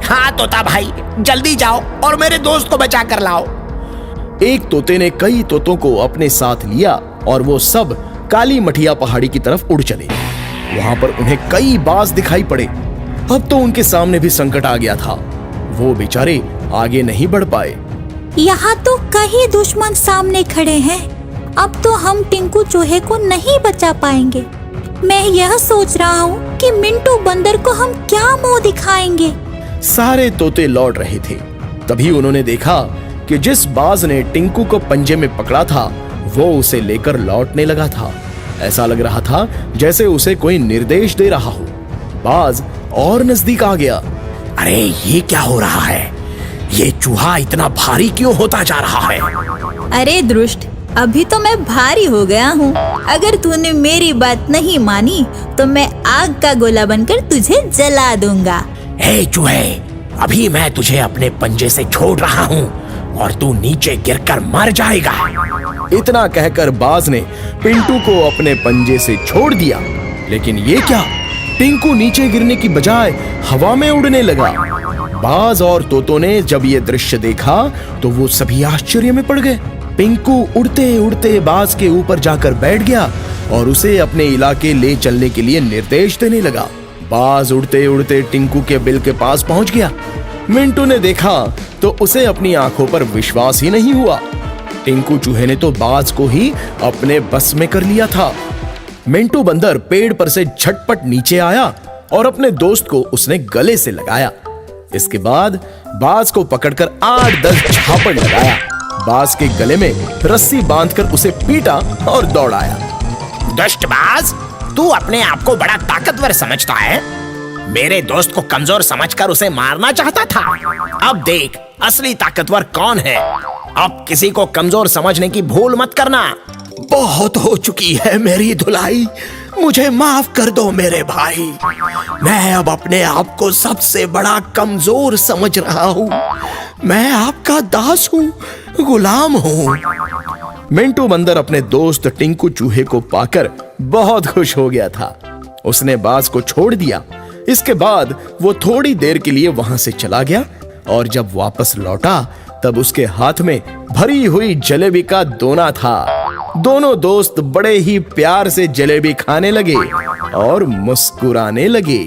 हाँ तोता भाई, जल्दी जाओ और मेरे दोस्त को बचा कर लाओ। एक तोते ने कई तोतों को अपने साथ लिया और वो सब काली मठिया पहाड़ी की तरफ उड़ चले। वहां पर उन्हें कई बाज दिखाई पड़े। अब तो उनके सामने भी संकट आ गया था। वो बेचारे आगे नहीं बढ़ पाए। यहाँ तो कई दुश्मन सामने खड़े हैं। अब तो हम टिंकू चूहे को नहीं बचा पाएंगे। मैं यह सोच रहा हूँ कि मिंटू बंदर को हम क्या मुंह दिखाएंगे। सारे तोते लौट रहे थे। तभी उन्होंने देखा कि जिस बाज ने टिंकू को पंजे में पकड़ा था वो उसे लेकर लौटने लगा था। ऐसा लग रहा था जैसे उसे कोई निर्देश दे रहा हो। बाज और नजदीक आ गया। अरे ये क्या हो रहा है? ये चूहा इतना भारी क्यों होता जा रहा है? अरे दुष्ट, अभी तो मैं भारी हो गया हूँ। अगर तूने मेरी बात नहीं मानी तो मैं आग का गोला बनकर तुझे जला दूंगा। हे चूहे, अभी मैं तुझे अपने पंजे से छोड़ रहा हूँ और तू नीचे गिरकर मर जाएगा। इतना कहकर बाज ने पिंटू को अपने पंजे से छोड़ दिया। लेकिन ये क्या, टिंकू नीचे गिरने की बजाय हवा में उड़ने लगा। बाज और तोतों ने जब ये दृश्य देखा तो वो सभी आश्चर्य में पड़ गए। पिंकू उड़ते उड़ते बाज के ऊपर जाकर बैठ गया और उसे अपने इलाके ले चलने के लिए निर्देश देने लगा। बाज उड़ते उड़ते टिंकू के बिल के पास पहुंच गया। मिंटू ने देखा तो उसे अपनी आंखों पर विश्वास ही नहीं हुआ। टिंकू चूहे ने तो बाज को ही अपने बस में कर लिया था। मिंटू बंदर पेड़ पर से झटपट नीचे आया और अपने दोस्त को उसने गले से लगाया। इसके बाद बाज को पकड़कर 8-10 झापड़ लगाया। बाज के गले में रस्सी बांधकर उसे पीटा और दौड़ाया। दुष्ट बाज, तू अपने आप को बड़ा ताकतवर समझता है। मेरे दोस्त को कमजोर समझकर उसे मारना चाहता था। अब देख असली ताकतवर कौन है। अब किसी को कमजोर समझने की भूल मत करना। बहुत हो चुकी है मेरी धुलाई, मुझे माफ कर दो मेरे भाई। मैं अब अपने आप को सबसे बड़ा कमजोर समझ रहा हूँ। मैं आपका दास हूँ, गुलाम हूँ। मिंटू बंदर अपने दोस्त टिंकू चूहे को पाकर बहुत खुश हो गया था। उसने बाज को छोड़ दिया। इसके बाद वो थोड़ी देर के लिए वहां से चला गया और जब वापस लौटा तब उसके हाथ में भरी हुई जलेबी का दोना था। दोनों दोस्त बड़े ही प्यार से जलेबी खाने लगे और मुस्कुराने लगे।